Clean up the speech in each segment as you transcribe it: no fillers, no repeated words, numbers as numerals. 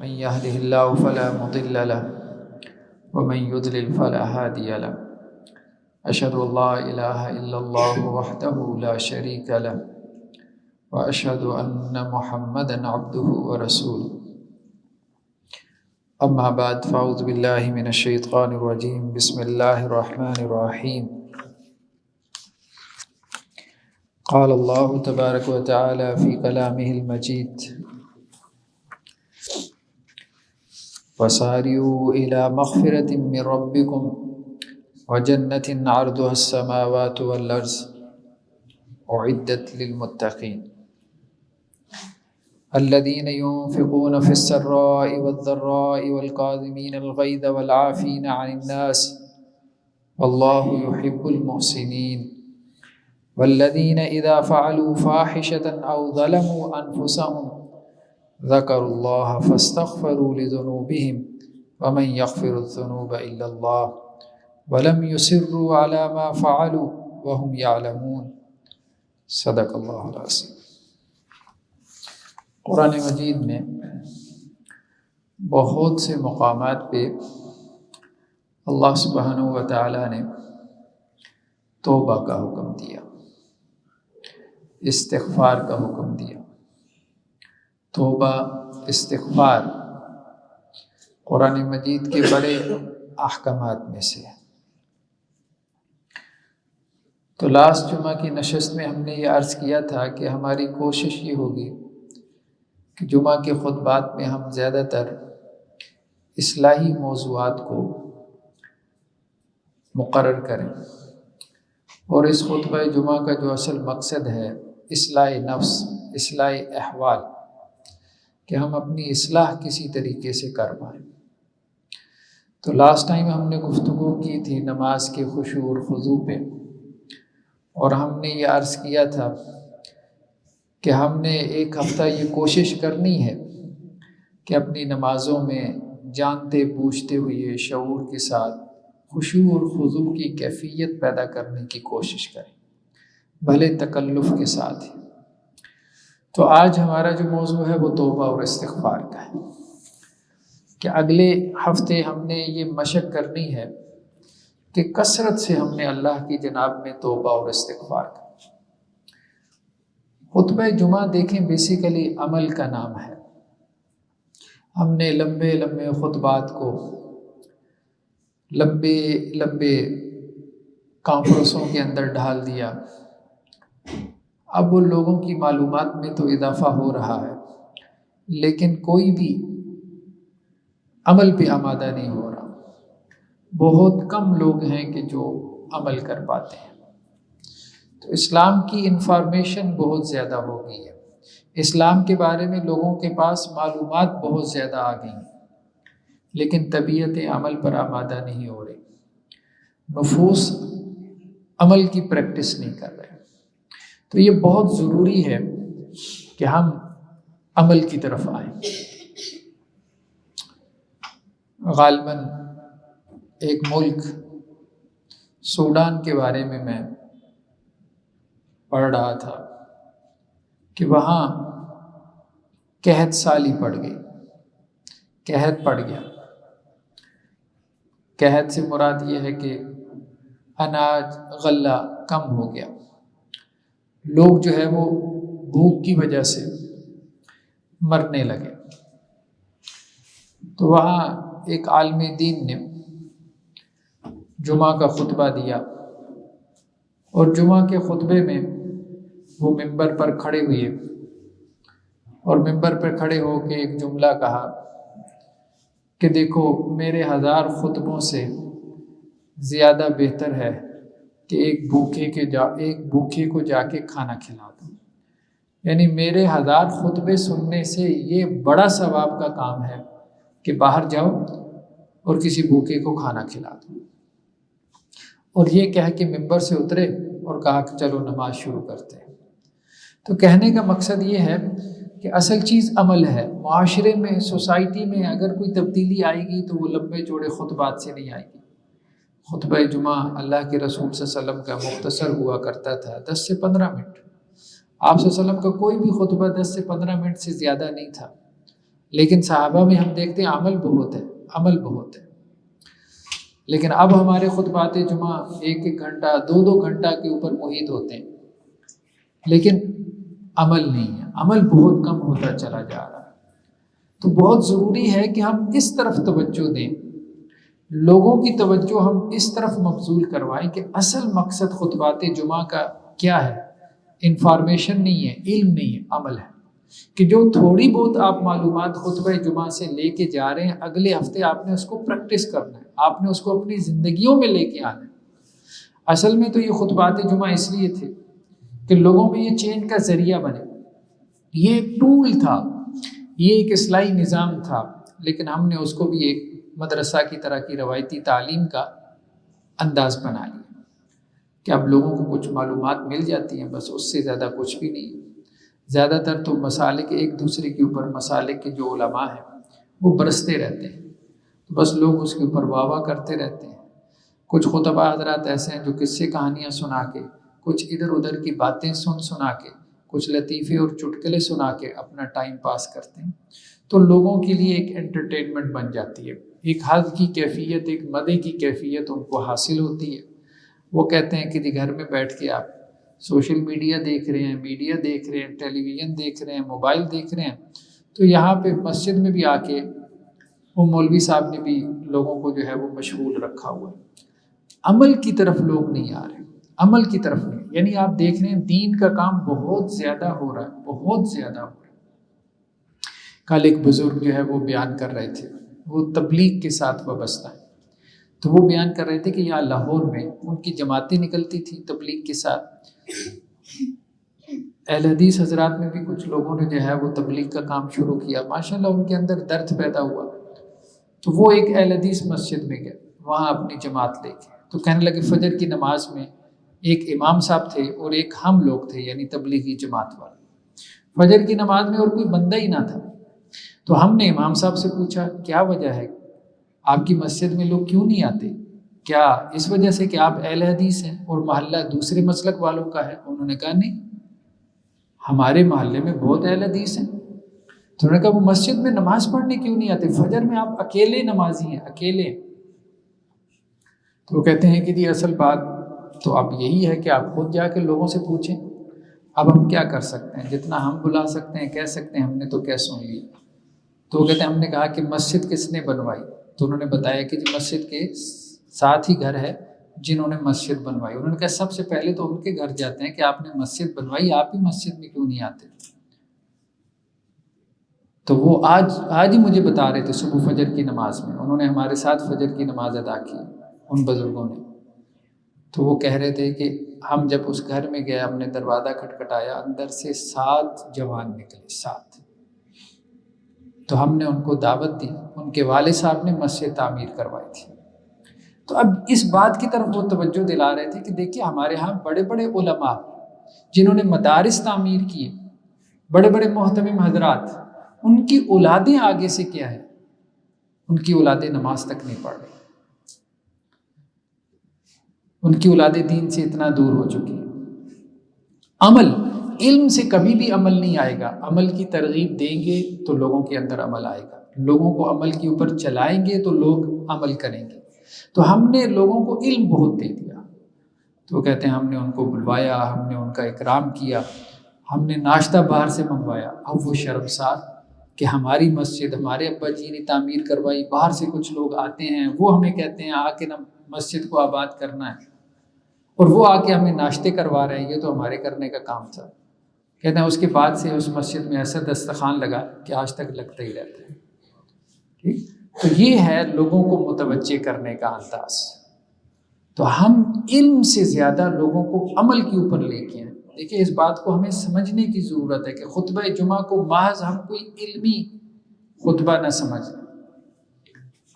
من يهده الله فلا مضل له ومن يضلل فلا هادي له أشهد أن لا إله إلا الله وحده لا شريك له وأشهد أن محمدا عبده ورسوله أما بعد فأعوذ بالله من الشيطان الرجيم بسم الله الرحمن الرحيم قال الله تبارك وتعالى في كلامه المجيد وسارعوا إلى مغفرة من ربكم وجنة عرضها السماوات والأرض أعدت للمتقين الذين ينفقون في السراء والضراء والكاظمين الغيظ والعافين عن الناس والله يحب المحسنين والذين إذا فعلوا فاحشة أو ظلموا أنفسهم ذكروا الله فاستغفروا لذنوبهم ومن يغفر الذنوب إلا الله ولم يصروا على ما فعلوا وهم يعلمون صدق اللہ العظیم۔ قرآن مجید میں بہت سے مقامات پہ اللہ سبحانہ و تعالیٰ نے توبہ کا حکم دیا، استغفار کا حکم دیا۔ توبہ، استغفار قرآن مجید کے بڑے احکامات میں سے ہے۔ تو لاسٹ جمعہ کی نشست میں ہم نے یہ عرض کیا تھا کہ ہماری کوشش یہ ہوگی کہ جمعہ کے خطبات میں ہم زیادہ تر اصلاحی موضوعات کو مقرر کریں، اور اس خطبہ جمعہ کا جو اصل مقصد ہے اصلاح نفس، اصلاح احوال، کہ ہم اپنی اصلاح کسی طریقے سے کر پائیں۔ تو لاسٹ ٹائم ہم نے گفتگو کی تھی نماز کے خشوع اور خضوع پہ، اور ہم نے یہ عرض کیا تھا کہ ہم نے ایک ہفتہ یہ کوشش کرنی ہے کہ اپنی نمازوں میں جانتے بوجھتے ہوئے شعور کے ساتھ خشوع اور خضوع کی کیفیت پیدا کرنے کی کوشش کریں، بھلے تکلف کے ساتھ ہی۔ تو آج ہمارا جو موضوع ہے وہ توبہ اور استغفار کا ہے، کہ اگلے ہفتے ہم نے یہ مشق کرنی ہے کہ کثرت سے ہم نے اللہ کی جناب میں توبہ اور استغفار کا۔ خطبہ جمعہ دیکھیں بیسیکلی عمل کا نام ہے۔ ہم نے لمبے لمبے خطبات کو لمبے کانفرنسوں کے اندر ڈھال دیا۔ اب وہ لوگوں کی معلومات میں تو اضافہ ہو رہا ہے، لیکن کوئی بھی عمل پہ آمادہ نہیں ہو رہا۔ بہت کم لوگ ہیں کہ جو عمل کر پاتے ہیں۔ تو اسلام کی انفارمیشن بہت زیادہ ہو گئی ہے، اسلام کے بارے میں لوگوں کے پاس معلومات بہت زیادہ آ گئی ہیں، لیکن طبیعت عمل پر آمادہ نہیں ہو رہی، نفوس عمل کی پریکٹس نہیں کر رہے۔ تو یہ بہت ضروری ہے کہ ہم عمل کی طرف آئیں۔ غالباً ایک ملک سوڈان کے بارے میں پڑھ رہا تھا کہ وہاں قحط سالی پڑ گئی، قحط پڑ گیا۔ قحط سے مراد یہ ہے کہ اناج غلہ کم ہو گیا، لوگ جو ہے وہ بھوک کی وجہ سے مرنے لگے۔ تو وہاں ایک عالم دین نے جمعہ کا خطبہ دیا، اور جمعہ کے خطبے میں وہ ممبر پر کھڑے ہوئے، اور ممبر پر کھڑے ہو کے ایک جملہ کہا کہ دیکھو میرے 1000 خطبوں سے زیادہ بہتر ہے کہ ایک بھوکے کو جا کے کھانا کھلا دو۔ یعنی میرے 1000 خطبے سننے سے یہ بڑا ثواب کا کام ہے کہ باہر جاؤ اور کسی بھوکے کو کھانا کھلا دو۔ اور یہ کہہ کے ممبر سے اترے اور کہا کہ چلو نماز شروع کرتے ہیں۔ تو کہنے کا مقصد یہ ہے کہ اصل چیز عمل ہے۔ معاشرے میں، سوسائٹی میں اگر کوئی تبدیلی آئے گی تو وہ لمبے چوڑے خطبات سے نہیں آئے گی۔ خطبہ جمعہ اللہ کے رسول صلی اللہ علیہ وسلم کا مختصر ہوا کرتا تھا، 10 سے 15 منٹ۔ آپ صلی اللہ علیہ وسلم کا کوئی بھی خطبہ 10 سے 15 منٹ سے زیادہ نہیں تھا۔ لیکن صحابہ میں ہم دیکھتے ہیں عمل بہت ہے، عمل بہت ہے. لیکن اب ہمارے خطبات جمعہ 1-1 گھنٹہ 2-2 گھنٹہ کے اوپر محیط ہوتے ہیں، لیکن عمل نہیں ہے، عمل بہت کم ہوتا چلا جا رہا ہے. تو بہت ضروری ہے کہ ہم اس طرف توجہ دیں، لوگوں کی توجہ ہم اس طرف مبذول کروائیں کہ اصل مقصد خطبات جمعہ کا کیا ہے. انفارمیشن نہیں ہے، علم نہیں ہے، عمل ہے. کہ جو تھوڑی بہت آپ معلومات خطبہ جمعہ سے لے کے جا رہے ہیں، اگلے ہفتے آپ نے اس کو پریکٹس کرنا ہے، آپ نے اس کو اپنی زندگیوں میں لے کے آنا ہے. اصل میں تو یہ خطبات جمعہ اس لیے تھے کہ لوگوں میں یہ چینج کا ذریعہ بنے. یہ ایک ٹول تھا، یہ ایک اصلاحی نظام تھا، لیکن ہم نے اس کو بھی ایک مدرسہ کی طرح کی روایتی تعلیم کا انداز بنا لیا کہ اب لوگوں کو کچھ معلومات مل جاتی ہیں، بس اس سے زیادہ کچھ بھی نہیں. زیادہ تر تو مسالک ایک دوسرے کے اوپر، مسالک کے جو علماء ہیں وہ برستے رہتے ہیں، بس لوگ اس کے اوپر واہ واہ کرتے رہتے ہیں. کچھ خطبہ حضرات ایسے ہیں جو قصے کہانیاں سنا کے، کچھ ادھر ادھر کی باتیں سنا کے، کچھ لطیفے اور چٹکلے سنا کے اپنا ٹائم پاس کرتے ہیں. تو لوگوں کے لیے ایک انٹرٹینمنٹ بن جاتی ہے، ایک حظ کی کیفیت، ایک مزے کی کیفیت ان کو حاصل ہوتی ہے. وہ کہتے ہیں کہ جی گھر میں بیٹھ کے آپ سوشل میڈیا دیکھ رہے ہیں، میڈیا دیکھ رہے ہیں، ٹیلی ویژن دیکھ رہے ہیں، موبائل دیکھ رہے ہیں، تو یہاں پہ مسجد میں بھی آ کے وہ مولوی صاحب نے بھی لوگوں کو جو ہے وہ مشغول رکھا ہوا ہے. عمل کی طرف لوگ نہیں آ رہے، عمل کی طرف نہیں. یعنی آپ دیکھ رہے ہیں دین کا کام بہت زیادہ ہو رہا ہے، بہت زیادہ ہو رہا ہے. کل ایک بزرگ جو ہے وہ بیان کر رہے تھے، وہ تبلیغ کے ساتھ وابستہ ہے. تو وہ بیان کر رہے تھے کہ یہاں لاہور میں ان کی جماعتیں نکلتی تھیں تبلیغ کے ساتھ. اہل حدیث حضرات میں بھی کچھ لوگوں نے جو ہے وہ تبلیغ کا کام شروع کیا، ماشاءاللہ ان کے اندر درد پیدا ہوا. تو وہ ایک اہل حدیث مسجد میں گئے، وہاں اپنی جماعت لے کے. تو کہنے لگے فجر کی نماز میں ایک امام صاحب تھے اور ایک ہم لوگ تھے، یعنی تبلیغی جماعت والے. فجر کی نماز میں اور کوئی بندہ ہی نہ تھا. تو ہم نے امام صاحب سے پوچھا کیا وجہ ہے، آپ کی مسجد میں لوگ کیوں نہیں آتے؟ کیا اس وجہ سے کہ آپ اہل حدیث ہیں اور محلہ دوسرے مسلک والوں کا ہے؟ انہوں نے کہا نہیں، ہمارے محلے میں بہت اہل حدیث ہیں. تو انہوں نے کہا وہ مسجد میں نماز پڑھنے کیوں نہیں آتے؟ فجر میں آپ اکیلے نمازی ہیں، اکیلے. تو وہ کہتے ہیں کہ جی اصل بات تو اب یہی ہے کہ آپ خود جا کے لوگوں سے پوچھیں. اب ہم کیا کر سکتے ہیں، جتنا ہم بلا سکتے ہیں کہہ سکتے ہیں، ہم نے تو کہہ سن لی. تو وہ کہتے ہیں ہم نے کہا کہ مسجد کس نے بنوائی؟ تو انہوں نے بتایا کہ جی مسجد کے ساتھ ہی گھر ہے جنہوں نے مسجد بنوائی. انہوں نے کہا سب سے پہلے تو ان کے گھر جاتے ہیں کہ آپ نے مسجد بنوائی، آپ ہی مسجد میں کیوں نہیں آتے؟ تو وہ آج ہی مجھے بتا رہے تھے صبح فجر کی نماز میں انہوں نے ہمارے ساتھ فجر کی نماز ادا کی ان بزرگوں نے. تو وہ کہہ رہے تھے کہ ہم جب اس گھر میں گئے، ہم نے دروازہ کھٹکھٹایا، اندر سے 7 جوان نکلے، 7. تو ہم نے ان کو دعوت دی، ان کے والد صاحب نے مسجد تعمیر کروائی تھی. تو اب اس بات کی طرف وہ توجہ دلا رہے تھے کہ دیکھیے ہمارے ہاں بڑے بڑے علماء جنہوں نے مدارس تعمیر کیے، بڑے بڑے محتمم حضرات، ان کی اولادیں آگے سے کیا ہے، ان کی اولادیں نماز تک نہیں پڑھ رہی، ان کی اولادیں دین سے اتنا دور ہو چکی ہیں. عمل، علم سے کبھی بھی عمل نہیں آئے گا. عمل کی ترغیب دیں گے تو لوگوں کے اندر عمل آئے گا، لوگوں کو عمل کے اوپر چلائیں گے تو لوگ عمل کریں گے. تو ہم نے لوگوں کو علم بہت دے دیا. تو وہ کہتے ہیں ہم نے ان کو بلوایا، ہم نے ان کا اکرام کیا، ہم نے ناشتہ باہر سے منگوایا. اب وہ شرمسار کہ ہماری مسجد ہمارے ابا جی نے تعمیر کروائی، باہر سے کچھ لوگ آتے ہیں، وہ ہمیں کہتے ہیں آ کے نا مسجد کو آباد کرنا ہے، اور وہ آ کے ہمیں ناشتے کروا رہے ہیں، یہ تو ہمارے کرنے کا کام تھا. کہتے ہیں اس کے بعد سے اس مسجد میں ایسا دسترخوان لگا کہ آج تک لگتا ہی رہتا ہے. ٹھیک، تو یہ ہے لوگوں کو متوجہ کرنے کا انداز. تو ہم علم سے زیادہ لوگوں کو عمل کے اوپر لے کے ہیں. دیکھیے اس بات کو ہمیں سمجھنے کی ضرورت ہے کہ خطبہ جمعہ کو محض ہم کوئی علمی خطبہ نہ سمجھیں.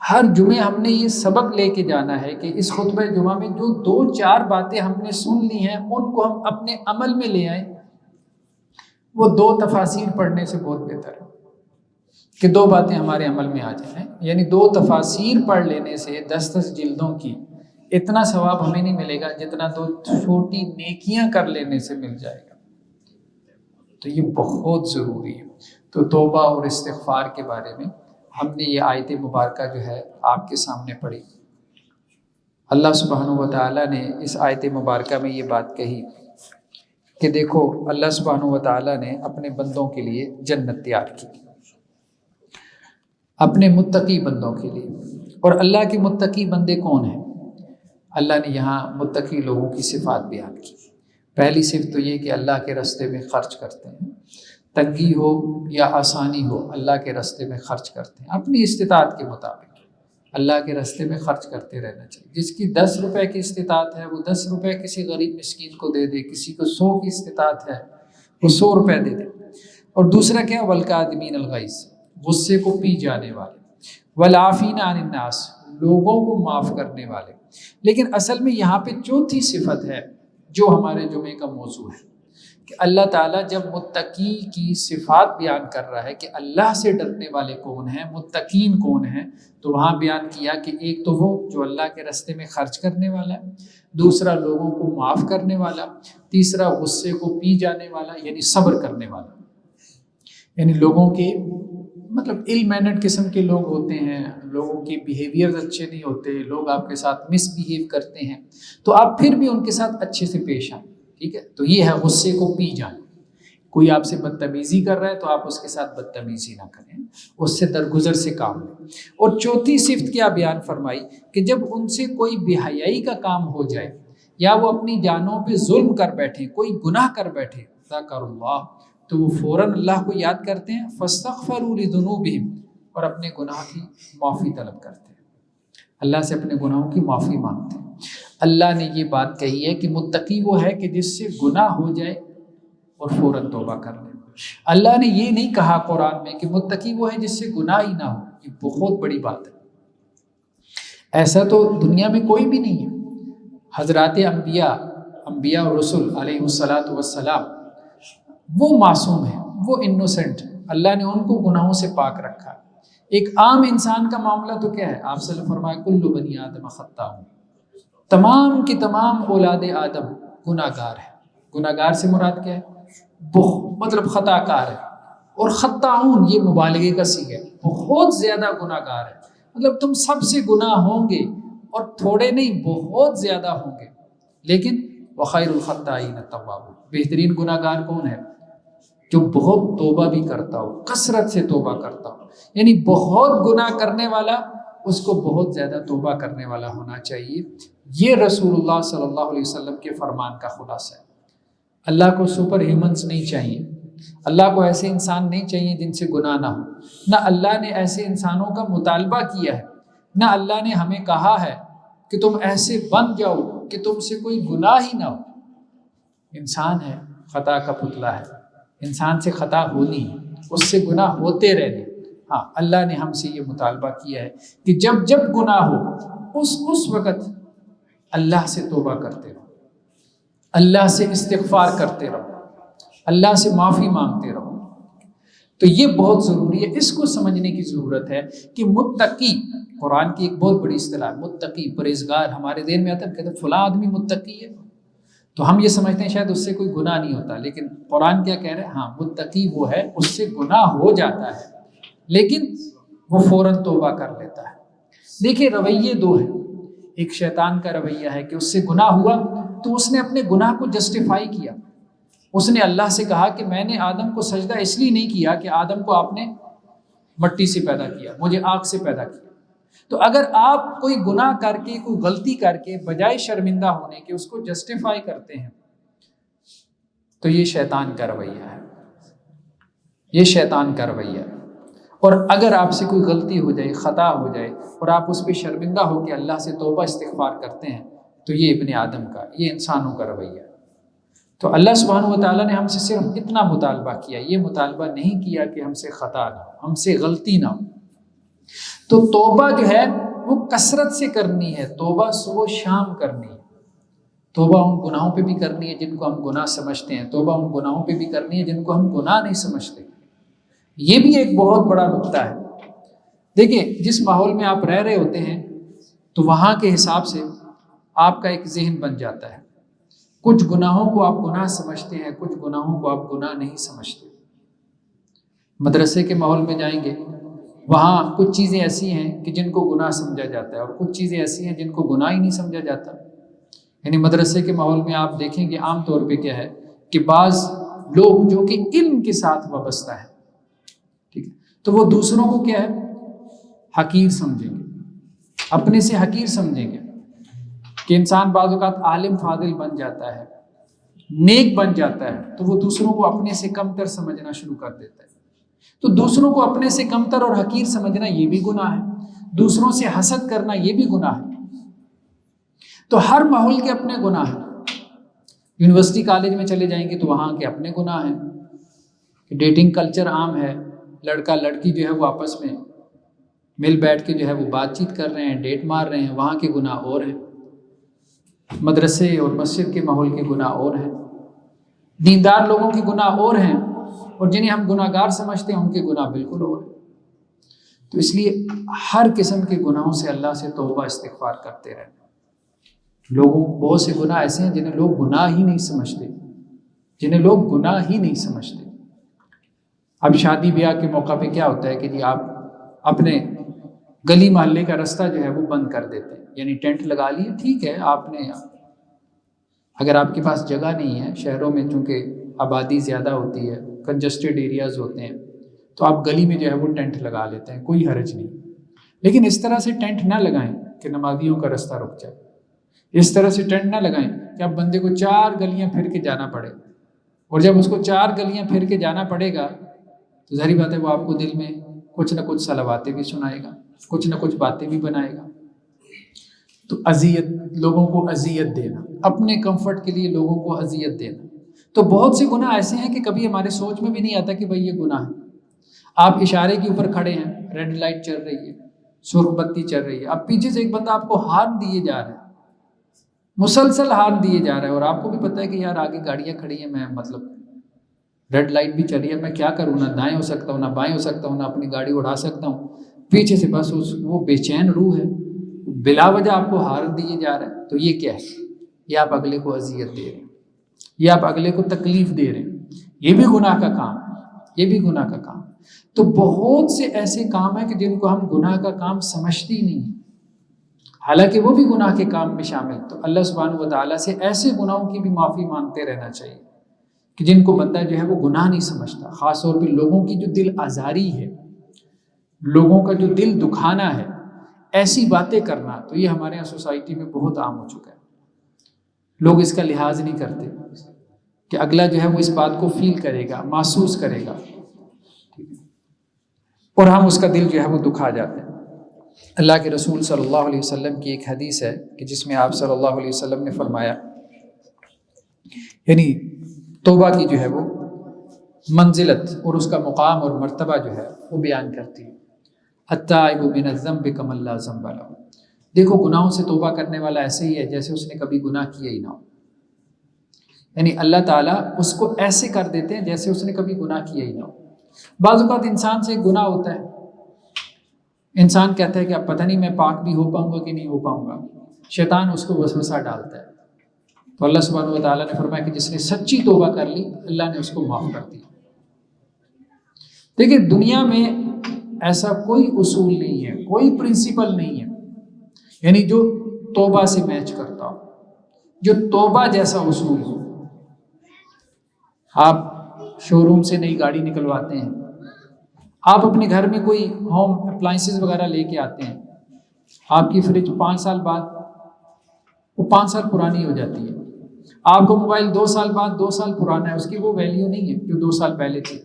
ہر جمعے ہم نے یہ سبق لے کے جانا ہے کہ اس خطبہ جمعہ میں جو 2-4 باتیں ہم نے سن لی ہیں ان کو ہم اپنے عمل میں لے آئیں. وہ 2 تفاسیر پڑھنے سے بہت بہتر ہے کہ 2 باتیں ہمارے عمل میں آ جائیں. یعنی 2 تفاسیر پڑھ لینے سے 10 جلدوں کی اتنا ثواب ہمیں نہیں ملے گا جتنا 2 چھوٹی نیکیاں کر لینے سے مل جائے گا. تو یہ بہت ضروری ہے. تو توبہ اور استغفار کے بارے میں ہم نے یہ آیت مبارکہ جو ہے آپ کے سامنے پڑھی۔ اللہ سبحانہ و تعالیٰ نے اس آیت مبارکہ میں یہ بات کہی کہ دیکھو اللہ سبحانہ و تعالیٰ نے اپنے بندوں کے لیے جنت تیار کی، اپنے متقی بندوں کے لیے۔ اور اللہ کے متقی بندے کون ہیں؟ اللہ نے یہاں متقی لوگوں کی صفات بیان کی۔ پہلی صفت تو یہ کہ اللہ کے راستے میں خرچ کرتے ہیں، تنگی ہو یا آسانی ہو اللہ کے راستے میں خرچ کرتے ہیں، اپنی استطاعت کے مطابق اللہ کے راستے میں خرچ کرتے رہنا چاہیے۔ جس کی 10 روپے کی استطاعت ہے وہ 10 روپے کسی غریب مسکین کو دے دے، کسی کو 100 کی استطاعت ہے وہ 100 روپے دے دے۔ اور دوسرا کیا؟ والکاظمین الغیظ، غصے کو پی جانے والے، والعافین عن الناس، لوگوں کو معاف کرنے والے۔ لیکن اصل میں یہاں پہ چوتھی صفت ہے جو ہمارے جمعے کا موضوع ہے کہ اللہ تعالیٰ جب متقی کی صفات بیان کر رہا ہے کہ اللہ سے ڈرنے والے کون ہیں، متقین کون ہیں، تو وہاں بیان کیا کہ ایک تو وہ جو اللہ کے راستے میں خرچ کرنے والا ہے، دوسرا لوگوں کو معاف کرنے والا، تیسرا غصے کو پی جانے والا یعنی صبر کرنے والا۔ یعنی لوگوں کے مطلب ایل مینرڈ قسم کے لوگ ہوتے ہیں، لوگوں کی بیہیویئر اچھے نہیں ہوتے، لوگ آپ کے ساتھ مس بیہیو کرتے ہیں تو آپ پھر بھی ان کے ساتھ اچھے سے پیش آئیں، ٹھیک ہے؟ تو یہ ہے غصے کو پی جانا۔ کوئی آپ سے بدتمیزی کر رہا ہے تو آپ اس کے ساتھ بدتمیزی نہ کریں، اس سے درگزر سے کام لیں۔ اور چوتھی صفت کیا بیان فرمائی کہ جب ان سے کوئی بے حیائی کا کام ہو جائے یا وہ اپنی جانوں پہ ظلم کر بیٹھے، کوئی گناہ کر بیٹھے، ذکر اللہ، تو وہ فوراً اللہ کو یاد کرتے ہیں، فاستغفروا لذنوبہم، اور اپنے گناہ کی معافی طلب کرتے ہیں، اللہ سے اپنے گناہوں کی معافی مانگتے ہیں۔ اللہ نے یہ بات کہی ہے کہ متقی وہ ہے کہ جس سے گناہ ہو جائے اور فوراً توبہ کر لے۔ اللہ نے یہ نہیں کہا قرآن میں کہ متقی وہ ہے جس سے گناہ ہی نہ ہو، یہ بہت بڑی بات ہے۔ ایسا تو دنیا میں کوئی بھی نہیں ہے۔ حضرات انبیاء اور رسول علیہ الصلاۃ والسلام وہ معصوم ہیں، وہ انوسنٹ، اللہ نے ان کو گناہوں سے پاک رکھا۔ ایک عام انسان کا معاملہ تو کیا ہے؟ آپ صلی اللہ علیہ وسلم فرمایا کل بنی آدم خطاء، تمام کی تمام اولاد آدم گناہ گار ہے۔ گناہ گار سے مراد کیا ہے؟ مطلب خطا کار ہے، اور خطاؤن یہ مبالغے کا صیغہ ہے، بہت زیادہ گناہ گار ہے۔ مطلب تم سب سے گناہ ہوں گے، اور تھوڑے نہیں بہت زیادہ ہوں گے، لیکن وخیر الخطائین التوابون، بہترین گناہ گار کون ہے؟ جو بہت توبہ بھی کرتا ہو، کثرت سے توبہ کرتا ہو۔ یعنی بہت گناہ کرنے والا اس کو بہت زیادہ توبہ کرنے والا ہونا چاہیے۔ یہ رسول اللہ صلی اللہ علیہ وسلم کے فرمان کا خلاصہ ہے۔ اللہ کو سپر ہیومنز نہیں چاہیے، اللہ کو ایسے انسان نہیں چاہیے جن سے گناہ نہ ہو، نہ اللہ نے ایسے انسانوں کا مطالبہ کیا ہے، نہ اللہ نے ہمیں کہا ہے کہ تم ایسے بن جاؤ کہ تم سے کوئی گناہ ہی نہ ہو۔ انسان ہے، خطا کا پتلا ہے، انسان سے خطا ہونی ہے، اس سے گناہ ہوتے رہنے۔ ہاں اللہ نے ہم سے یہ مطالبہ کیا ہے کہ جب جب گناہ ہو اس وقت اللہ سے توبہ کرتے رہو، اللہ سے استغفار کرتے رہو، اللہ سے معافی مانگتے رہو۔ تو یہ بہت ضروری ہے، اس کو سمجھنے کی ضرورت ہے کہ متقی قرآن کی ایک بہت بڑی اصطلاح ہے، متقی، پرہیزگار۔ ہمارے ذہن میں آتا ہے کہتے ہیں فلاں آدمی متقی ہے، تو ہم یہ سمجھتے ہیں شاید اس سے کوئی گناہ نہیں ہوتا، لیکن قرآن کیا کہہ رہے ہیں؟ ہاں متقی وہ ہے اس سے گناہ ہو جاتا ہے لیکن وہ فوراً توبہ کر لیتا ہے۔ دیکھیں رویے دو ہیں، ایک شیطان کا رویہ ہے کہ اس سے گناہ ہوا تو اس نے اپنے گناہ کو جسٹیفائی کیا، اس نے اللہ سے کہا کہ میں نے آدم کو سجدہ اس لیے نہیں کیا کہ آدم کو آپ نے مٹی سے پیدا کیا، مجھے آگ سے پیدا کیا۔ تو اگر آپ کوئی گناہ کر کے، کوئی غلطی کر کے بجائے شرمندہ ہونے کے اس کو جسٹیفائی کرتے ہیں تو یہ شیطان کا رویہ ہے، یہ شیطان کا رویہ ہے۔ اور اگر آپ سے کوئی غلطی ہو جائے، خطا ہو جائے، اور آپ اس پہ شرمندہ ہو کے اللہ سے توبہ استغفار کرتے ہیں تو یہ ابن آدم کا، یہ انسانوں کا رویہ ہے۔ تو اللہ سبحانہ و تعالیٰ نے ہم سے صرف اتنا مطالبہ کیا، یہ مطالبہ نہیں کیا کہ ہم سے خطا نہ ہو، ہم سے غلطی نہ ہو۔ تو توبہ جو ہے وہ کثرت سے کرنی ہے، توبہ صبح و شام کرنی ہے۔ توبہ ان گناہوں پہ بھی کرنی ہے جن کو ہم گناہ سمجھتے ہیں، توبہ ان گناہوں پہ بھی کرنی ہے جن کو ہم گناہ نہیں سمجھتے۔ یہ بھی ایک بہت بڑا نقطہ ہے۔ دیکھیں جس ماحول میں آپ رہ رہے ہوتے ہیں تو وہاں کے حساب سے آپ کا ایک ذہن بن جاتا ہے، کچھ گناہوں کو آپ گناہ سمجھتے ہیں، کچھ گناہوں کو آپ گناہ نہیں سمجھتے۔ مدرسے کے ماحول میں جائیں گے، وہاں کچھ چیزیں ایسی ہیں کہ جن کو گناہ سمجھا جاتا ہے اور کچھ چیزیں ایسی ہیں جن کو گناہ ہی نہیں سمجھا جاتا۔ یعنی مدرسے کے ماحول میں آپ دیکھیں گے عام طور پہ کیا ہے کہ بعض لوگ جو کہ علم کے ساتھ وابستہ ہے، ٹھیک ہے، تو وہ دوسروں کو کیا ہے حقیر سمجھیں گے، اپنے سے حقیر سمجھیں گے کہ انسان بعض اوقات عالم فاضل بن جاتا ہے، نیک بن جاتا ہے، تو وہ دوسروں کو اپنے سے کمتر سمجھنا شروع کر دیتا ہے۔ تو دوسروں کو اپنے سے کمتر اور حقیر سمجھنا یہ بھی گناہ ہے، دوسروں سے حسد کرنا یہ بھی گناہ ہے۔ تو ہر ماحول کے اپنے گناہ ہیں۔ یونیورسٹی کالج میں چلے جائیں گے تو وہاں کے اپنے گناہ ہیں کہ ڈیٹنگ کلچر عام ہے، لڑکا لڑکی جو ہے وہ آپس میں مل بیٹھ کے جو ہے وہ بات چیت کر رہے ہیں، ڈیٹ مار رہے ہیں، وہاں کے گناہ اور ہیں۔ مدرسے اور مسجد کے ماحول کے گناہ اور ہیں، دیندار لوگوں کے گناہ اور ہیں، اور جنہیں ہم گناہ گار سمجھتے ہیں ان کے گناہ بالکل اور ہیں۔ تو اس لیے ہر قسم کے گناہوں سے اللہ سے توبہ استغفار کرتے رہنا۔ لوگوں بہت سے گناہ ایسے ہیں جنہیں لوگ گناہ ہی نہیں سمجھتے، جنہیں لوگ گناہ ہی نہیں سمجھتے۔ اب شادی بیاہ کے موقع پہ کیا ہوتا ہے کہ جی آپ اپنے گلی محلے کا رستہ جو ہے وہ بند کر دیتے ہیں، یعنی ٹینٹ لگا لیے، ٹھیک ہے، آپ نے اگر آپ کے پاس جگہ نہیں ہے، شہروں میں چونکہ آبادی زیادہ ہوتی ہے، کنجسٹڈ ایریاز ہوتے ہیں، تو آپ گلی میں جو ہے وہ ٹینٹ لگا لیتے ہیں، کوئی حرج نہیں۔ لیکن اس طرح سے ٹینٹ نہ لگائیں کہ نمازیوں کا رستہ رک جائے، اس طرح سے ٹینٹ نہ لگائیں کہ اب بندے کو 4 گلیاں پھر کے جانا پڑے، اور جب اس کو 4 گلیاں پھر کے جانا پڑے گا تو ظاہری بات ہے وہ آپ کو دل میں کچھ نہ کچھ صلواتیں بھی سنائے گا، کچھ نہ کچھ باتیں بھی بنائے گا۔ تو اذیت، لوگوں کو اذیت دینا، اپنے کمفرٹ کے لیے لوگوں کو اذیت دینا، تو بہت سے گناہ ایسے ہیں کہ کبھی ہمارے سوچ میں بھی نہیں آتا کہ بھئی یہ گناہ ہے۔ آپ اشارے کے اوپر کھڑے ہیں، ریڈ لائٹ چل رہی ہے، سرخ بتی چل رہی ہے، اب پیچھے سے ایک بندہ آپ کو ہارن دیے جا رہا ہے، مسلسل ہارن دیے جا رہا ہے، اور آپ کو بھی پتہ ہے کہ یار آگے گاڑیاں کھڑی ہیں، میں ریڈ لائٹ بھی چل رہی ہے، میں کیا کروں، نہ دائیں ہو سکتا ہوں، نہ بائیں ہو سکتا ہوں، نہ اپنی گاڑی اڑا سکتا ہوں، پیچھے سے بس وہ بے چین روح ہے، بلا وجہ آپ کو ہارن دیے جا رہا ہے، تو یہ کیا ہے؟ یہ آپ اگلے کو اذیت دے رہے ہیں، یہ آپ اگلے کو تکلیف دے رہے ہیں، یہ بھی گناہ کا کام ہے، یہ بھی گناہ کا کام۔ تو بہت سے ایسے کام ہیں کہ جن کو ہم گناہ کا کام سمجھتے ہی نہیں ہیں، حالانکہ وہ بھی گناہ کے کام میں شامل۔ تو اللہ سبحانہ و تعالیٰ سے ایسے گناہوں کی بھی معافی مانگتے رہنا چاہیے کہ جن کو بندہ جو ہے وہ گناہ نہیں سمجھتا، خاص طور پہ لوگوں کی جو دل آزاری ہے، لوگوں کا جو دل دکھانا ہے، ایسی باتیں کرنا، تو یہ ہمارے یہاں سوسائٹی میں بہت عام ہو چکا ہے۔ لوگ اس کا لحاظ نہیں کرتے کہ اگلا جو ہے وہ اس بات کو فیل کرے گا، محسوس کرے گا، اور ہم اس کا دل جو ہے وہ دکھا جاتے ہیں۔ اللہ کے رسول صلی اللہ علیہ وسلم کی ایک حدیث ہے کہ جس میں آپ صلی اللہ علیہ وسلم نے فرمایا، یعنی توبہ کی جو ہے وہ منزلت اور اس کا مقام اور مرتبہ جو ہے وہ بیان کرتی ہے۔ التائب من الذنب کمن لا ذنب لہ، دیکھو گناہوں سے توبہ کرنے والا ایسے ہی ہے جیسے اس نے کبھی گناہ کیا ہی نہ ہو، یعنی اللہ تعالیٰ اس کو ایسے کر دیتے ہیں جیسے اس نے کبھی گناہ کیا ہی نہ ہو۔ بعض اوقات انسان سے گناہ ہوتا ہے، انسان کہتا ہے کہ اب پتہ نہیں میں پاک بھی ہو پاؤں گا کہ نہیں ہو پاؤں گا، شیطان اس کو وسوسہ ڈالتا ہے، تو اللہ سبحانہ و تعالیٰ نے فرمایا کہ جس نے سچی توبہ کر لی اللہ نے اس کو معاف کر دیا۔ دیکھیں دنیا میں ایسا کوئی اصول نہیں ہے، کوئی پرنسپل نہیں ہے، یعنی جو توبہ سے میچ کرتا ہو، جو توبہ جیسا اصول ہو۔ آپ شو روم سے نئی گاڑی نکلواتے ہیں، آپ اپنے گھر میں کوئی ہوم اپلائنسز وغیرہ لے کے آتے ہیں، آپ کی فریج 5 سال بعد وہ 5 سال پرانی ہو جاتی ہے، آپ کو موبائل 2 سال بعد 2 سال پرانا ہے، اس کی وہ ویلیو نہیں ہے جو 2 سال پہلے تھی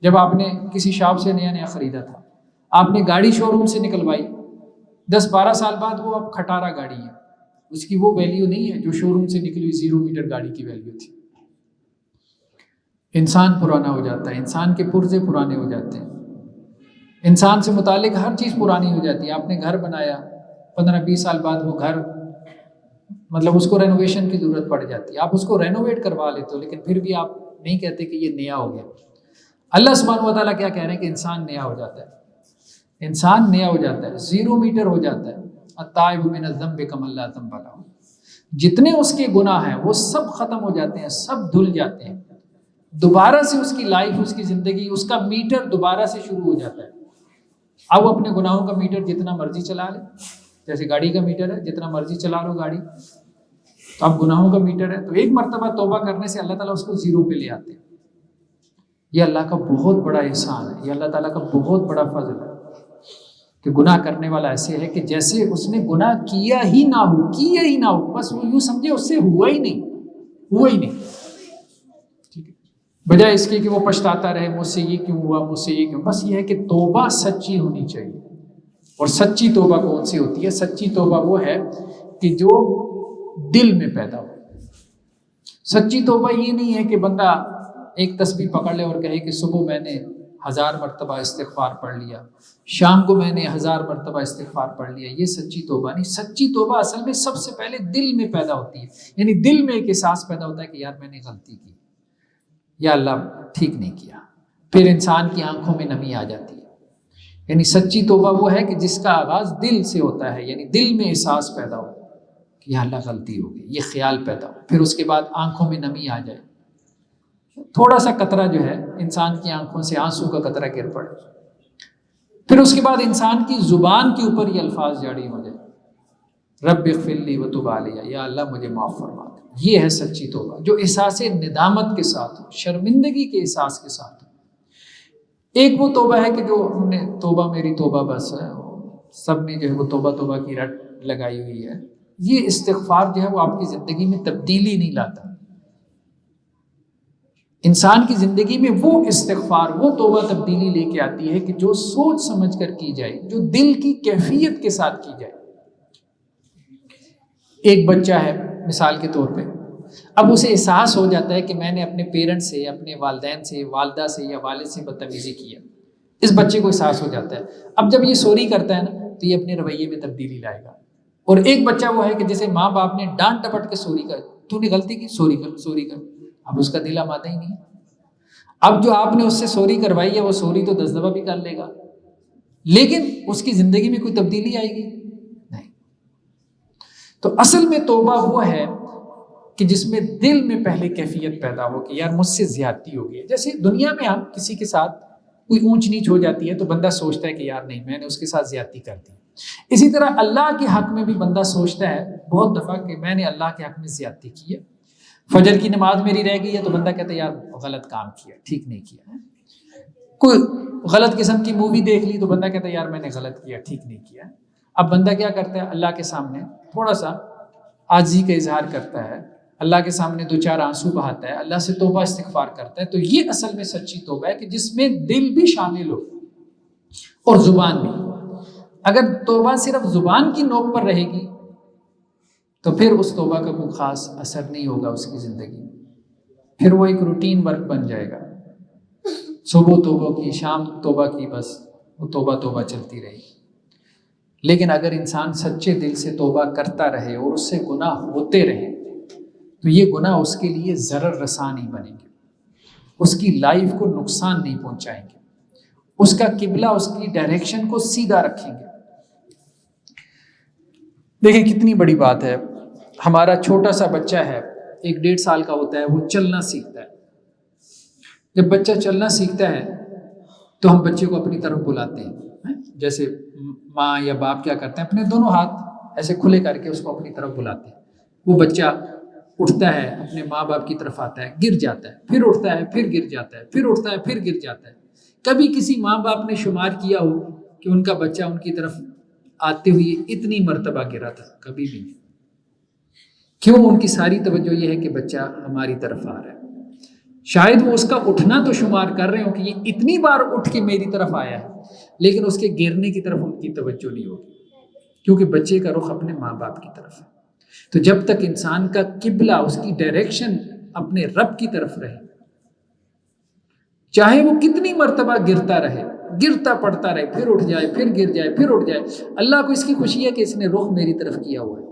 جب آپ نے کسی شاپ سے نیا خریدا تھا۔ آپ نے گاڑی شو روم سے نکلوائی، 10-12 سال بعد وہ اب کھٹارا گاڑی ہے، اس کی وہ ویلیو نہیں ہے جو شو روم سے نکلی 0 میٹر گاڑی کی ویلیو تھی۔ انسان پرانا ہو جاتا ہے، انسان کے پرزے پرانے ہو جاتے ہیں، انسان سے متعلق ہر چیز پرانی ہو جاتی ہے۔ آپ نے گھر بنایا، 15-20 سال بعد وہ گھر مطلب اس کو رینوویشن کی ضرورت پڑ جاتی ہے، آپ اس کو رینوویٹ کروا لیتے ہو، لیکن پھر بھی آپ نہیں کہتے کہ یہ نیا ہو گیا۔ اللہ سبحانہ و تعالیٰ کیا کہہ رہے ہیں کہ انسان نیا ہو جاتا ہے، انسان نیا ہو جاتا ہے، 0 میٹر ہو جاتا ہے۔ التائب من الذنب کمن لا ذنب لہ، جتنے اس کے گناہ ہیں وہ سب ختم ہو جاتے ہیں، سب دھل جاتے ہیں، دوبارہ سے اس کی لائف، اس کی زندگی، اس کا میٹر دوبارہ سے شروع ہو جاتا ہے۔ اب وہ اپنے گناہوں کا میٹر جتنا مرضی چلا لے، جیسے گاڑی کا میٹر ہے، جتنا مرضی چلا لو گاڑی، تو اب گناہوں کا میٹر ہے، تو ایک مرتبہ توبہ کرنے سے اللہ تعالیٰ اس کو زیرو پہ لے آتے ہیں۔ یہ اللہ کا بہت بڑا احسان ہے، یہ اللہ تعالیٰ کا بہت بڑا فضل ہے کہ گناہ کرنے والا ایسے ہے کہ جیسے اس نے گناہ کیا ہی نہ ہو، بس وہ یوں سمجھے اس سے ہوا ہی نہیں۔ ٹھیک ہے، بجائے اس کے کہ وہ پچھتاتا رہے، مجھ سے یہ کیوں ہوا، مجھ سے یہ کیوں، بس یہ ہے کہ توبہ سچی ہونی چاہیے۔ اور سچی توبہ کون سی ہوتی ہے؟ سچی توبہ وہ ہے کہ جو دل میں پیدا ہو۔ سچی توبہ یہ نہیں ہے کہ بندہ ایک تسبیح پکڑ لے اور کہے کہ صبح میں نے 1000 مرتبہ استغفار پڑھ لیا، شام کو میں نے 1000 مرتبہ استغفار پڑھ لیا۔ یہ سچی توبہ نہیں۔ سچی توبہ اصل میں سب سے پہلے دل میں پیدا ہوتی ہے، یعنی دل میں ایک احساس پیدا ہوتا ہے کہ یار میں نے غلطی کی، یا اللہ ٹھیک نہیں کیا، پھر انسان کی آنکھوں میں نمی آ جاتی ہے۔ یعنی سچی توبہ وہ ہے کہ جس کا آغاز دل سے ہوتا ہے، یعنی دل میں احساس پیدا ہو کہ یا اللہ غلطی ہو گئی، یہ خیال پیدا ہو، پھر اس کے بعد آنکھوں میں نمی آ جائے، تھوڑا سا قطرہ جو ہے انسان کی آنکھوں سے آنسو کا قطرہ گر پڑے، پھر اس کے بعد انسان کی زبان کے اوپر یہ الفاظ جاری ہو جائے، رب اغفر لی وتب علی، یا اللہ مجھے معاف فرما دے۔ یہ ہے سچی توبہ، جو احساس ندامت کے ساتھ ہو، شرمندگی کے احساس کے ساتھ ہو۔ ایک وہ توبہ ہے کہ جو ہم نے توبہ میری توبہ بس ہے، سب نے جو ہے وہ توبہ توبہ کی رٹ لگائی ہوئی ہے۔ یہ استغفار جو ہے وہ آپ کی زندگی میں تبدیلی نہیں لاتا۔ انسان کی زندگی میں وہ استغفار، وہ توبہ تبدیلی لے کے آتی ہے کہ جو سوچ سمجھ کر کی جائے، جو دل کی کیفیت کے ساتھ کی جائے۔ ایک بچہ ہے مثال کے طور پہ، اب اسے احساس ہو جاتا ہے کہ میں نے اپنے پیرنٹ سے، اپنے والدین سے، والدہ سے یا والد سے بدتمیزی کی ہے، اس بچے کو احساس ہو جاتا ہے۔ اب جب یہ سوری کرتا ہے نا تو یہ اپنے رویے میں تبدیلی لائے گا۔ اور ایک بچہ وہ ہے کہ جسے ماں باپ نے ڈانٹ ٹپٹ کے سوری کر، تو نے غلطی کی، سوری کر، اب اس کا دل آمادہ ہی نہیں ہے۔ اب جو آپ نے اس سے سوری کروائی ہے وہ سوری تو 10 دفعہ بھی کر لے گا، لیکن اس کی زندگی میں کوئی تبدیلی آئے گی نہیں۔ تو اصل میں توبہ وہ ہے کہ جس میں دل میں پہلے کیفیت پیدا ہو کہ یار مجھ سے زیادتی ہو گئی ہے۔ جیسے دنیا میں ہم کسی کے ساتھ کوئی اونچ نیچ ہو جاتی ہے تو بندہ سوچتا ہے کہ یار نہیں، میں نے اس کے ساتھ زیادتی کر دی۔ اسی طرح اللہ کے حق میں بھی بندہ سوچتا ہے بہت دفعہ کہ میں نے اللہ کے حق میں زیادتی کی ہے۔ فجر کی نماز میری رہ گئی ہے تو بندہ کہتا ہے یار غلط کام کیا، ٹھیک نہیں کیا ہے۔ کوئی غلط قسم کی مووی دیکھ لی تو بندہ کہتا ہے یار میں نے غلط کیا، ٹھیک نہیں کیا۔ اب بندہ کیا کرتا ہے؟ اللہ کے سامنے تھوڑا سا عاجزی کا اظہار کرتا ہے، اللہ کے سامنے 2-4 آنسو بہاتا ہے، اللہ سے توبہ استغفار کرتا ہے۔ تو یہ اصل میں سچی توبہ ہے کہ جس میں دل بھی شامل ہو اور زبان بھی۔ اگر توبہ صرف زبان کی نوک پر رہے گی تو پھر اس توبہ کا کوئی خاص اثر نہیں ہوگا اس کی زندگی میں، پھر وہ ایک روٹین ورک بن جائے گا، صبح توبہ کی، شام توبہ کی، بس وہ توبہ چلتی رہے گی۔ لیکن اگر انسان سچے دل سے توبہ کرتا رہے اور اس سے گناہ ہوتے رہے تو یہ گناہ اس کے لیے ضرر رساں نہیں بنیں گے، اس کی لائف کو نقصان نہیں پہنچائیں گے، اس کا قبلہ، اس کی ڈائریکشن کو سیدھا رکھیں گے۔ دیکھیں کتنی بڑی بات ہے، ہمارا چھوٹا سا بچہ ہے، 1-1.5 سال کا ہوتا ہے، وہ چلنا سیکھتا ہے۔ جب بچہ چلنا سیکھتا ہے تو ہم بچے کو اپنی طرف بلاتے ہیں، جیسے ماں یا باپ کیا کرتے ہیں، اپنے دونوں ہاتھ ایسے کھلے کر کے اس کو اپنی طرف بلاتے ہیں۔ وہ بچہ اٹھتا ہے، اپنے ماں باپ کی طرف آتا ہے، گر جاتا ہے، پھر اٹھتا ہے، پھر گر جاتا ہے، پھر اٹھتا ہے، پھر گر جاتا ہے۔ کبھی کسی ماں باپ نے شمار کیا ہو کہ ان کا بچہ ان کی طرف آتے ہوئے اتنی مرتبہ گرا تھا؟ کبھی بھی نہیں۔ کیوں؟ ان کی ساری توجہ یہ ہے کہ بچہ ہماری طرف آ رہا ہے۔ شاید وہ اس کا اٹھنا تو شمار کر رہے ہوں کہ یہ اتنی بار اٹھ کے میری طرف آیا ہے، لیکن اس کے گرنے کی طرف ان کی توجہ نہیں ہوگی، کیونکہ بچے کا رخ اپنے ماں باپ کی طرف ہے۔ تو جب تک انسان کا قبلہ، اس کی ڈائریکشن اپنے رب کی طرف رہے، چاہے وہ کتنی مرتبہ گرتا رہے، گرتا پڑتا رہے، پھر اٹھ جائے، پھر گر جائے، پھر اٹھ جائے، اللہ کو اس کی خوشی ہے کہ اس نے رخ میری طرف کیا ہوا ہے۔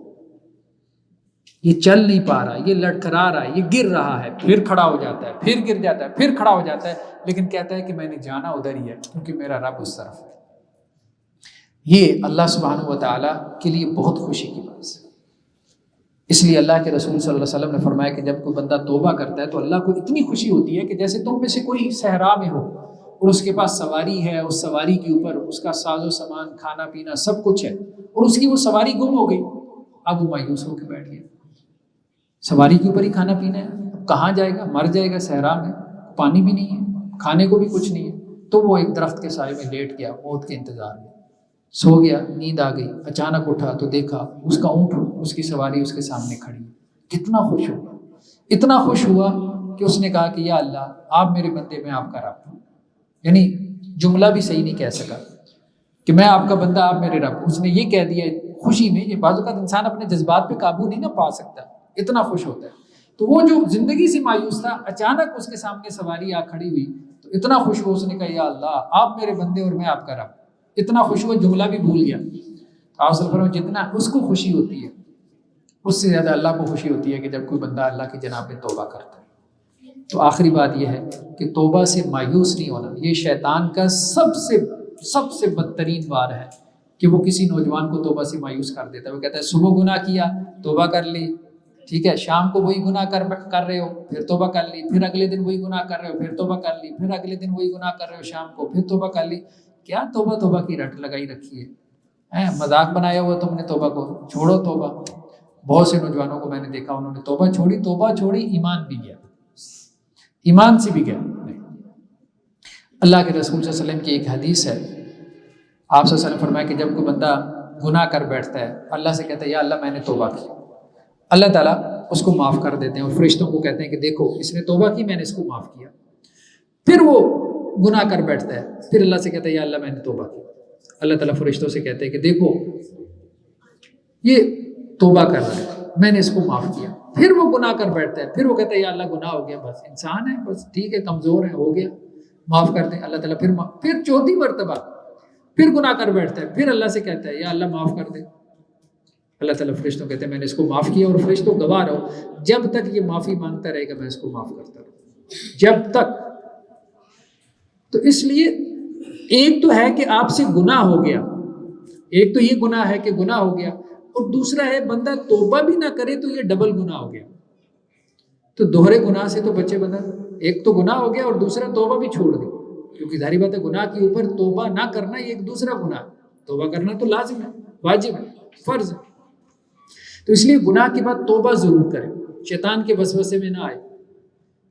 یہ چل نہیں پا رہا، یہ لڑکھڑا رہا ہے، یہ گر رہا ہے، پھر کھڑا ہو جاتا ہے، پھر گر جاتا ہے، پھر کھڑا ہو جاتا ہے، لیکن کہتا ہے کہ میں نے جانا ادھر ہی ہے کیونکہ میرا رب اس طرف ہے۔ یہ اللہ سبحانہ و تعالیٰ کے لیے بہت خوشی کی بات ہے۔ اس لیے اللہ کے رسول صلی اللہ علیہ وسلم نے فرمایا کہ جب کوئی بندہ توبہ کرتا ہے تو اللہ کو اتنی خوشی ہوتی ہے کہ جیسے تم میں سے کوئی صحرا میں ہو اور اس کے پاس سواری ہے، اس سواری کے اوپر اس کا ساز و سامان، کھانا پینا سب کچھ ہے، اور اس کی وہ سواری گم ہو گئی، اب وہ مایوس ہو کے بیٹھ گیا۔ سواری کے اوپر ہی کھانا پینا ہے، اب کہاں جائے گا؟ مر جائے گا صحرا میں، پانی بھی نہیں ہے، کھانے کو بھی کچھ نہیں ہے۔ تو وہ ایک درخت کے سائے میں لیٹ گیا، موت کے انتظار میں سو گیا، نیند آ گئی، اچانک اٹھا تو دیکھا اس کا اونٹ، اس کی سواری اس کے سامنے کھڑی۔ کتنا خوش ہوا، اتنا خوش ہوا کہ اس نے کہا کہ یا اللہ آپ میرے بندے، میں آپ کا رب ہوں۔ یعنی جملہ بھی صحیح نہیں کہہ سکا کہ میں آپ کا بندہ آپ میرے رب، اس نے یہ کہہ دیا خوشی میں۔ یہ بعض اوقات انسان اپنے جذبات پہ قابو نہیں نہ پا سکتا، اتنا خوش ہوتا ہے۔ تو وہ جو زندگی سے مایوس تھا، اچانک اس کے سامنے سواری آ کھڑی ہوئی تو اتنا خوش ہوا، اس نے کہا یا اللہ آپ میرے بندے اور میں آپ کا رب۔ اتنا خوش ہوا جملہ بھی بھول گیا۔ آپ صلی اللہ علیہ وسلم جتنا اس کو خوشی ہوتی ہے، اس سے زیادہ اللہ کو خوشی ہوتی ہے کہ جب کوئی بندہ اللہ کی جناب میں توبہ کرتا ہے۔ تو آخری بات یہ ہے کہ توبہ سے مایوس نہیں ہونا۔ یہ شیطان کا سب سے بدترین وار ہے کہ وہ کسی نوجوان کو توبہ سے مایوس کر دیتا ہے۔ وہ کہتا ہے صبح گناہ کیا، توبہ کر لی، ٹھیک ہے، شام کو وہی گناہ کر رہے ہو، پھر توبہ کر لی، پھر اگلے دن وہی گناہ کر رہے ہو، پھر توبہ کر لی، پھر اگلے دن وہی گناہ کر رہے ہو شام کو، پھر توبہ کر لی۔ کیا توبہ کی رٹ لگائی رکھی ہے؟ مذاق بنایا ہوا تم نے توبہ کو، چھوڑو توبہ۔ بہت سے نوجوانوں کو میں نے دیکھا، انہوں نے توبہ چھوڑی، ایمان بھی گیا، ایمان سے بھی گیا۔ اللہ کے رسول صلی اللہ علیہ وسلم کی ایک حدیث ہے، آپ صلی اللہ علیہ وسلم فرمایا کہ جب کوئی بندہ گناہ کر بیٹھتا ہے، اللہ سے کہتا ہے یا اللہ میں نے توبہ کی، اللہ تعالیٰ اس کو معاف کر دیتے ہیں، اور فرشتوں کو کہتے ہیں کہ دیکھو اس نے توبہ کی، میں نے اس کو معاف کیا۔ پھر وہ گناہ کر بیٹھتا ہے، پھر اللہ سے کہتا ہے یا اللہ میں نے توبہ کی، اللہ تعالیٰ فرشتوں سے کہتے ہیں کہ دیکھو یہ توبہ کر رہا ہے، میں نے اس کو معاف کیا۔ پھر وہ گناہ کر بیٹھتا ہے، پھر وہ کہتا ہے یا اللہ گناہ ہو گیا، بس انسان ہے، بس ٹھیک ہے، کمزور ہے، ہو گیا، معاف کر دیں۔ اللہ تعالیٰ پھر چوتھی مرتبہ پھر گناہ کر بیٹھتا ہے، پھر اللہ سے کہتا ہے یا اللہ معاف کر دے۔ اللہ تعالیٰ فرشتوں کہتے ہیں میں نے اس کو معاف کیا، اور فرشتوں گواہ رہو جب تک یہ معافی مانگتا رہے گا میں اس کو معاف کرتا رہوں، جب تک۔ تو اس لیے ایک تو ہے کہ آپ سے گناہ ہو گیا، ایک تو یہ گناہ ہے کہ گناہ ہو گیا، اور دوسرا ہے بندہ توبہ بھی نہ کرے تو یہ ڈبل گناہ ہو گیا۔ تو دوہرے گناہ سے تو بچے بندہ، ایک تو گناہ ہو گیا اور دوسرا توبہ بھی چھوڑ دی، کیونکہ ظاہری بات ہے گناہ کے اوپر توبہ نہ کرنا یہ ایک دوسرا گناہ، توبہ کرنا تو لازم ہے، واجب ہے، فرض ہے۔ تو اس لیے گناہ کے بعد توبہ ضرور کریں، شیطان کے وسوسے میں نہ آئے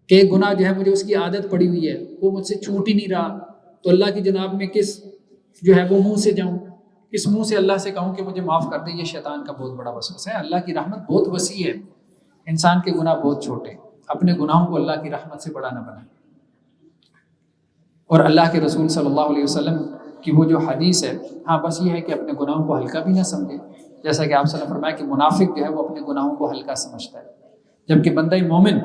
کہ گناہ جو ہے مجھے اس کی عادت پڑی ہوئی ہے، وہ مجھ سے چھوٹ ہی نہیں رہا، تو اللہ کی جناب میں کس جو ہے وہ منہ سے جاؤں، کس منہ سے اللہ سے کہوں کہ مجھے معاف کر دے۔ یہ شیطان کا بہت بڑا وسوسہ ہے۔ اللہ کی رحمت بہت وسیع ہے، انسان کے گناہ بہت چھوٹے، اپنے گناہوں کو اللہ کی رحمت سے بڑا نہ بنائیں۔ اور اللہ کے رسول صلی اللہ علیہ وسلم کی وہ جو حدیث ہے، ہاں بس یہ ہے کہ اپنے گناہوں کو ہلکا بھی نہ سمجھے، جیسا کہ آپ صلی اللہ علیہ وسلم فرمایا کہ منافق جو ہے وہ اپنے گناہوں کو ہلکا سمجھتا ہے، جبکہ بندہ مومن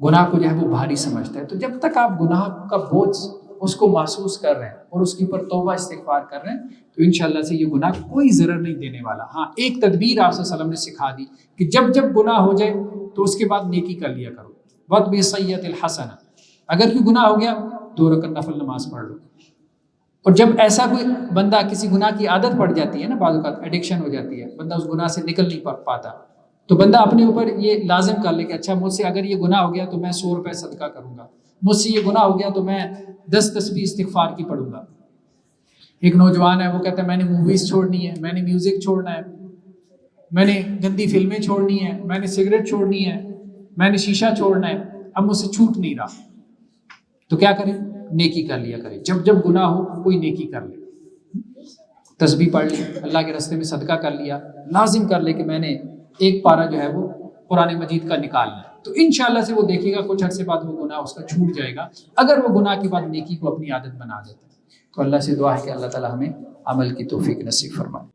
گناہ کو جو ہے وہ بھاری سمجھتا ہے۔ تو جب تک آپ گناہ کا بوجھ اس کو محسوس کر رہے ہیں اور اس کے اوپر توبہ استغفار کر رہے ہیں تو انشاءاللہ سے یہ گناہ کوئی ضرر نہیں دینے والا۔ ہاں ایک تدبیر آپ صلی اللہ علیہ وسلم نے سکھا دی کہ جب گناہ ہو جائے تو اس کے بعد نیکی کر لیا کرو، وَاتْبِعِ السَّيِّئَةَ الْحَسَنَةَ، اگر کوئی گناہ ہو گیا 2 رکعت نفل نماز پڑھ لو۔ اور جب ایسا کوئی بندہ کسی گناہ کی عادت پڑ جاتی ہے نا، بعض اوقات ایڈکشن ہو جاتی ہے، بندہ اس گناہ سے نکل نہیں پاتا، تو بندہ اپنے اوپر یہ لازم کر لے کہ اچھا مجھ سے اگر یہ گناہ ہو گیا تو میں 100 روپے صدقہ کروں گا، مجھ سے یہ گناہ ہو گیا تو میں 10 تسبیح استغفار کی پڑھوں گا۔ ایک نوجوان ہے، وہ کہتا ہے میں نے موویز چھوڑنی ہے، میں نے میوزک چھوڑنا ہے، میں نے گندی فلمیں چھوڑنی ہے، میں نے سگریٹ چھوڑنی ہے، میں نے شیشہ چھوڑنا ہے، اب مجھ سے چھوٹ نہیں رہا۔ تو کیا کرے؟ نیکی کر لیا کرے، جب گناہ ہو کوئی نیکی کر لے، تسبیح پڑھ لی، اللہ کے راستے میں صدقہ کر لیا، لازم کر لے کہ میں نے ایک پارہ جو ہے وہ قرآن مجید کا نکالنا ہے، تو انشاءاللہ سے وہ دیکھے گا کچھ عرصے بعد وہ گناہ اس کا چھوٹ جائے گا، اگر وہ گناہ کے بعد نیکی کو اپنی عادت بنا دیتا ہے۔ تو اللہ سے دعا ہے کہ اللہ تعالی ہمیں عمل کی توفیق نصیب فرمائے۔